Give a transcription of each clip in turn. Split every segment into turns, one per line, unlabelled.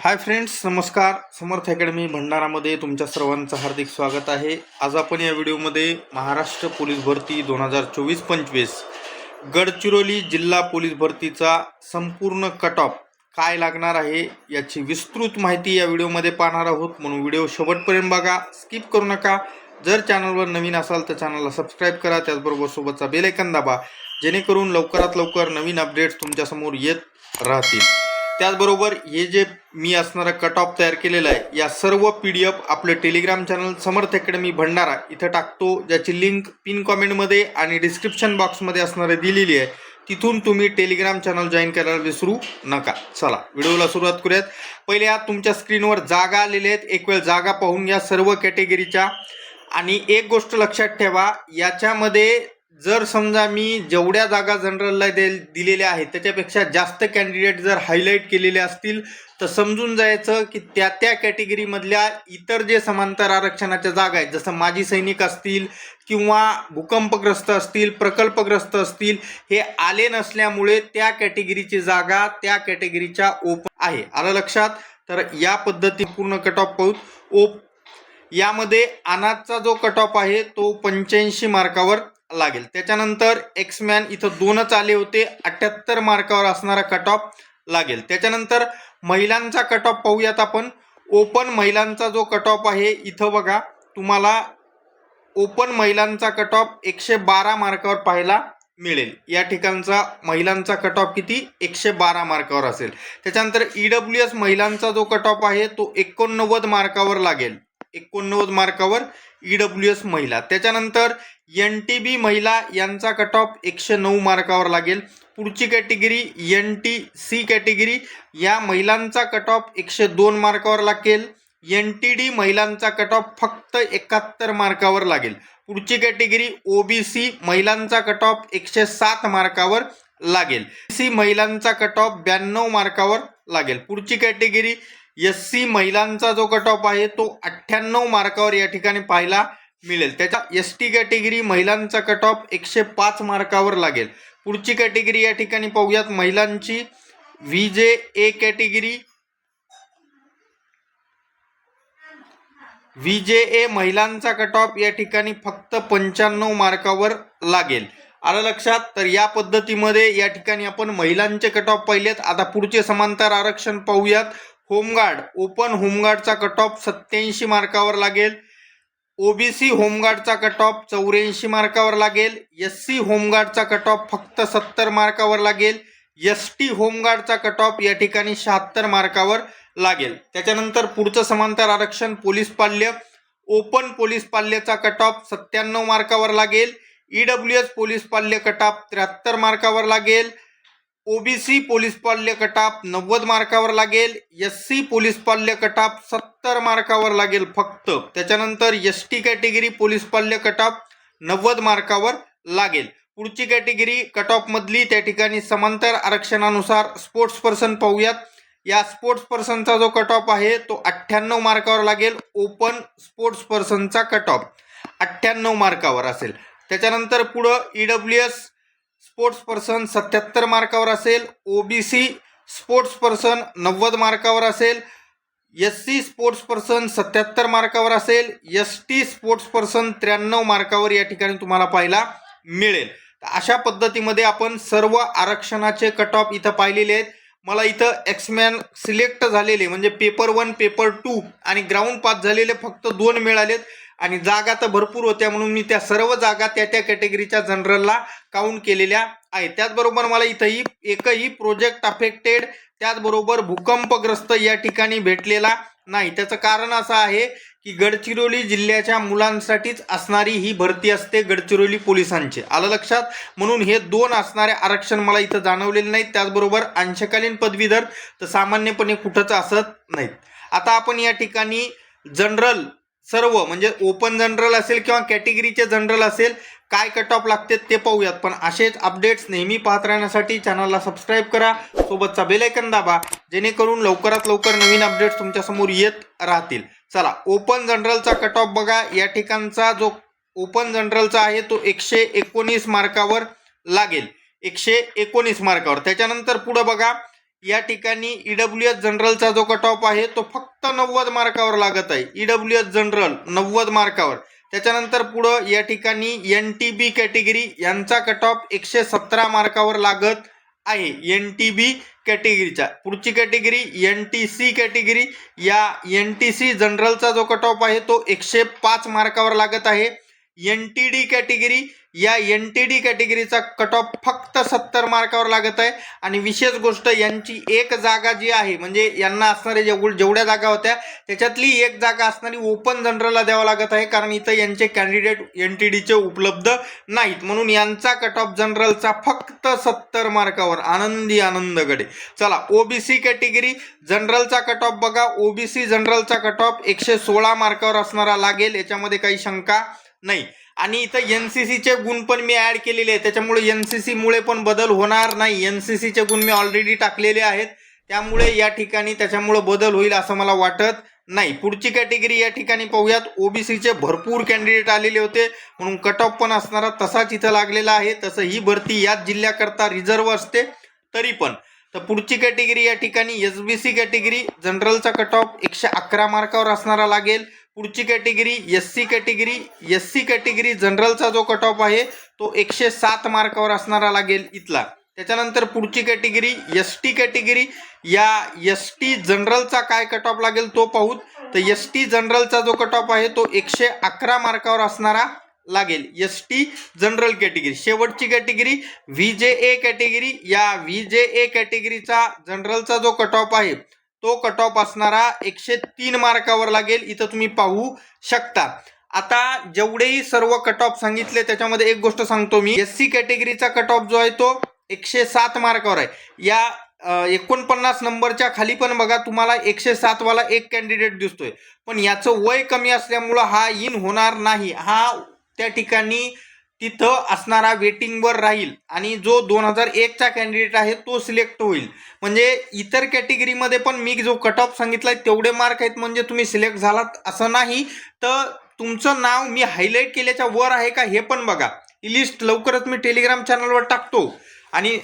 Hi friends, नमस्कार. समर्थ academy भंडारामध्ये तुमच्या सर्वांचं हार्दिक स्वागत आहे. आज आपण या व्हिडिओमध्ये महाराष्ट्र पोलीस भरती 2024-25 गडचिरोली जिल्हा पोलीस भरतीचा संपूर्ण कट ऑफ काय लागणार आहे याची विस्तृत माहिती या व्हिडिओमध्ये पाहणार आहोत. म्हणून व्हिडिओ शेवटपर्यंत बघा, स्किप करू नका. जर चॅनलवर नवीन असाल तर चॅनलला सबस्क्राईब करा, त्याचबरोबर सोबतचा बेल आयकॉन दाबा, जेणेकरून लवकरात लवकर नवीन अपडेट्स तुमच्यासमोर येत राहतील. त्याचबरोबर हे जे मी असणारा कट ऑफ तयार केलेला आहे, या सर्व PDF आपले टेलिग्राम चॅनल समर्थ अकॅडमी भंडारा इथं टाकतो, ज्याची लिंक पिन कॉमेंटमध्ये आणि डिस्क्रिप्शन बॉक्समध्ये असणारे दिलेली आहे. तिथून तुम्ही टेलिग्राम चॅनल जॉईन करायला विसरू नका. चला व्हिडिओला सुरुवात करूयात. पहिले या तुमच्या स्क्रीनवर जागा आलेल्या आहेत, एक वेळ जागा पाहून घ्या सर्व कॅटेगरीच्या. आणि एक गोष्ट लक्षात ठेवा, याच्यामध्ये जर समजा मी जेवढ्या जागा जनरलला दिलेल्या आहेत त्याच्यापेक्षा जास्त कॅन्डिडेट जर हायलाईट केलेले असतील तर समजून जायचं की त्या त्या कॅटेगरीमधल्या इतर जे समांतर आरक्षणाच्या जागा आहेत, जसं माजी सैनिक असतील किंवा भूकंपग्रस्त असतील, प्रकल्पग्रस्त असतील, हे आले नसल्यामुळे त्या कॅटेगरीची जागा त्या कॅटेगरीच्या ओपन आहे. आलं लक्षात? तर या पद्धती पूर्ण कट ऑफ पाहू. यामध्ये अनाथचा जो कट ऑफ आहे तो 85 मार्कावर लागेल. त्याच्यानंतर एक्समॅन इथं 2च आले होते, 78 मार्कावर असणारा कट ऑफ लागेल. त्याच्यानंतर महिलांचा कट ऑफ पाहूयात आपण. ओपन महिलांचा जो कट ऑफ आहे इथं बघा, तुम्हाला ओपन महिलांचा कट ऑफ 112 मार्कावर पाहायला मिळेल. या ठिकाणचा महिलांचा कट ऑफ किती? 112 मार्कावर असेल. त्याच्यानंतर EWS महिलांचा जो कट ऑफ आहे तो 89 मार्कावर लागेल. 89 मार्कावर EWS महिला. त्याच्यानंतर NTB महिला यांचा कट ऑफ 109 मार्कावर लागेल. पुढची कॅटेगरी NTC कॅटेगरी, या महिलांचा कट ऑफ 102 मार्कावर लागेल. NTD महिलांचा कट ऑफ फक्त 71 मार्कावर लागेल. पुढची कॅटेगरी OBC महिलांचा कट ऑफ 107 मार्कावर लागेल. SC महिलांचा कट ऑफ 92 मार्कावर लागेल. पुढची कॅटेगरी SC महिलांचा जो कट ऑफ आहे तो 98 मार्कावर या ठिकाणी पाहायला मिळेल. त्याच्या ST कॅटेगरी महिलांचा कट ऑफ 105 मार्कावर लागेल. पुढची कॅटेगरी या ठिकाणी पाहूयात महिलांची VJA कॅटेगरी. VJA महिलांचा कट ऑफ या ठिकाणी फक्त 95 मार्कावर लागेल. आलं लक्षात? तर या पद्धतीमध्ये या ठिकाणी आपण महिलांचे कट ऑफ पाहिलेत. आता पुढचे समांतर आरक्षण पाहूयात. होमगार्ड, ओपन होमगार्डचा कट ऑफ 87 मार्कावर लागेल. OBC होमगार्डचा कट ऑफ 84 मार्कावर लागेल. SC होमगार्डचा कट ऑफ फक्त 70 मार्कावर लागेल. ST होमगार्डचा कट ऑफ या ठिकाणी 76 मार्कावर लागेल. त्याच्यानंतर पुढचं समांतर आरक्षण पोलीस पाल्य. ओपन पोलीस पाल्यचा कट ऑफ 97 मार्कावर लागेल. EWS पोलीस पाल्य कट ऑफ 73 मार्कावर लागेल. OBC पोलीस पाल्य कट ऑफ 90 मार्कावर लागेल. SC पोलीस पाल्य कट ऑफ 70 मार्कावर लागेल फक्त. त्याच्यानंतर ST कॅटेगरी पोलीस पाल्य कट ऑफ 90 मार्कावर लागेल. पुढची कॅटेगरी कट ऑफ मधली त्या ठिकाणी समांतर आरक्षणानुसार स्पोर्ट्स पर्सन पाहूयात. या स्पोर्ट्स पर्सनचा जो कट ऑफ आहे तो 98 मार्कावर लागेल. ओपन स्पोर्ट्स पर्सनचा कट ऑफ 98 मार्कावर असेल. त्याच्यानंतर पुढं EWS स्पोर्ट्स पर्सन 77 मार्कावर असेल. OBC स्पोर्ट्स पर्सन 90 मार्कावर असेल. SC स्पोर्ट्स पर्सन 77 मार्कावर असेल. ST स्पोर्ट्स पर्सन 93 मार्कावर या ठिकाणी तुम्हाला पाहायला मिळेल. अशा पद्धतीमध्ये आपण सर्व आरक्षणाचे कट ऑफ इथं पाहिलेले आहेत. मला इथं एक्समॅन सिलेक्ट झालेले म्हणजे पेपर 1, पेपर 2 आणि ग्राउंड पास झालेले फक्त 2 मिळालेत. आणि जागा तर भरपूर होत्या म्हणून मी त्या सर्व जागा त्या त्या कॅटेगरीच्या जनरलला काउंट केलेल्या आहेत. त्याचबरोबर मला इथंही एकही प्रोजेक्ट अफेक्टेड, त्याचबरोबर भूकंपग्रस्त या ठिकाणी भेटलेला नाही. त्याचं कारण असं आहे की गडचिरोली जिल्ह्याच्या मुलांसाठीच असणारी ही भरती असते गडचिरोली पोलिसांची. आलं लक्षात? म्हणून हे 2 असणारे आरक्षण मला इथं जाणवलेले नाहीत. त्याचबरोबर अंशकालीन पदवीधर तर सामान्यपणे कुठंच असत नाहीत. आता आपण या ठिकाणी जनरल सर्व म्हणजे ओपन जनरल असेल किंवा कॅटेगरीचे जनरल असेल काय कट ऑफ लागते ते पाहूयात. पण असेच अपडेट्स नेहमी पाहत राहण्यासाठी चॅनलला सबस्क्राईब करा, सोबतचा बेल आयकॉन दाबा, जेणेकरून लवकरात लवकर नवीन अपडेट्स तुमच्यासमोर येत राहतील. चला ओपन जनरलचा कट ऑफ बघा. या ठिकाणचा जो ओपन जनरलचा आहे तो 119 मार्कावर लागेल. 119 मार्कावर. त्याच्यानंतर पुढे बघा या ठिकाणी EWS जनरलचा जो कट ऑफ आहे तो फक्त 90 मार्कावर लागत आहे. EWS general 90 मार्कावर. त्याच्यानंतर पुढं या ठिकाणी NTB कॅटेगरी यांचा कट ऑफ 117 मार्कावर लागत आहे. NTB कॅटेगरीचा. पुढची कॅटेगरी NTC कॅटेगरी. या NTC जनरलचा जो कट ऑफ आहे तो 105 मार्कावर लागत आहे. NTD category. या NTD कॅटेगरीचा कट ऑफ फक्त 70 मार्कावर लागत आहे. आणि विशेष गोष्ट यांची एक जागा जी आहे म्हणजे यांना असणारे जेवढ्या जागा होत्या त्याच्यातली एक जागा असणारी ओपन जनरलला द्यावं लागत आहे, कारण इथं यांचे कॅन्डिडेट NTDचे उपलब्ध नाहीत, म्हणून यांचा कट ऑफ जनरलचा फक्त 70 मार्कावर. आनंदी आनंदगडे. चला OBC कॅटेगरी जनरलचा कट ऑफ बघा. OBC जनरलचा कट ऑफ 116 मार्कावर असणारा लागेल, याच्यामध्ये काही शंका नाही. आणि इथं NCCचे गुण पण मी ऍड केलेले आहेत, त्याच्यामुळे NCC मुळे पण बदल होणार नाही. NCCचे गुण मी ऑलरेडी टाकलेले आहेत, त्यामुळे या ठिकाणी त्याच्यामुळे बदल होईल असं मला वाटत नाही. पुढची कॅटेगरी या ठिकाणी पाहूयात. OBCचे भरपूर कॅन्डिडेट आलेले होते म्हणून कट ऑफ पण असणारा तसाच इथं लागलेला आहे. तसं ही भरती याच जिल्ह्याकरता रिझर्व्ह असते तरी पण. तर पुढची कॅटेगरी या ठिकाणी SBC कॅटेगरी जनरलचा कट ऑफ 111 मार्कावर असणारा लागेल. पुढची category SC category. SC category जनरलचा जो कट ऑफ आहे तो 107 मार्कावर असणारा लागेल इथला. त्याच्यानंतर पुढची कॅटेगरी ST कॅटेगरी. या ST जनरलचा काय कट ऑफ लागेल तो पाहू. तर ST जनरलचा जो कट ऑफ आहे तो 111 मार्कावर असणारा लागेल. ST general category. शेवटची कॅटेगरी VJA कॅटेगरी. या VJA कॅटेगरीचा जनरलचा जो कट ऑफ आहे तो कट ऑफ असणारा 103 मार्कावर लागेल. इथं तुम्ही पाहू शकता. आता जेवढेही सर्व कट ऑफ सांगितले त्याच्यामध्ये एक गोष्ट सांगतो मी. SC कॅटेगरीचा कट ऑफ जो आहे तो 107 मार्कावर आहे. या 49 नंबरच्या खाली पण बघा तुम्हाला 107 वाला एक कॅन्डिडेट दिसतोय, पण याचं वय कमी असल्यामुळं हा इन होणार नाही. हा त्या ठिकाणी तिथं असणारा वेटिंगवर राहील आणि जो 2001चा कॅन्डिडेट आहे तो सिलेक्ट होईल. म्हणजे इतर कॅटेगरीमध्ये पण मी जो कट ऑफ सांगितलाय तेवढे मार्क आहेत म्हणजे तुम्ही सिलेक्ट झालात असं नाही. तर तुमचं नाव मी हायलाईट केल्याच्या वर आहे का हे पण बघा. ही लिस्ट लवकरच मी टेलिग्राम चॅनलवर टाकतो आणि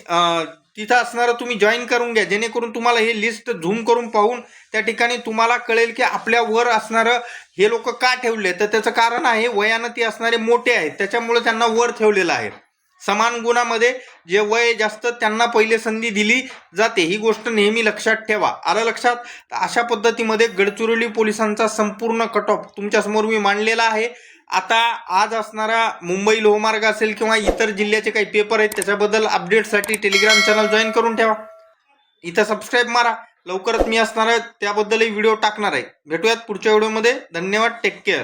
तिथं असणारं तुम्ही जॉईन करून घ्या, जेणेकरून तुम्हाला हे लिस्ट झूम करून पाहून त्या ठिकाणी तुम्हाला कळेल की आपल्या वर असणारं हे लोक का ठेवले. तर त्याचं कारण आहे वयानं ते असणारे मोठे आहेत त्याच्यामुळे त्यांना वर ठेवलेलं आहे. समान गुणामध्ये जे वय जास्त त्यांना पहिले संधी दिली जाते, ही गोष्ट नेहमी लक्षात ठेवा. आलं लक्षात. अशा पद्धतीमध्ये गडचिरोली पोलिसांचा संपूर्ण कट ऑफ तुमच्यासमोर मी मांडलेला आहे. आता आज असणारा मुंबई लोहमार्ग असेल किंवा इतर जिल्ह्याचे काही पेपर आहेत त्याच्याबद्दल अपडेटसाठी टेलिग्राम चॅनल जॉईन करून ठेवा. इथं सबस्क्राईब मारा. लवकरच मी असणार त्याबद्दलही व्हिडिओ टाकणार आहे. भेटूयात पुढच्या व्हिडिओमध्ये. धन्यवाद. Take care.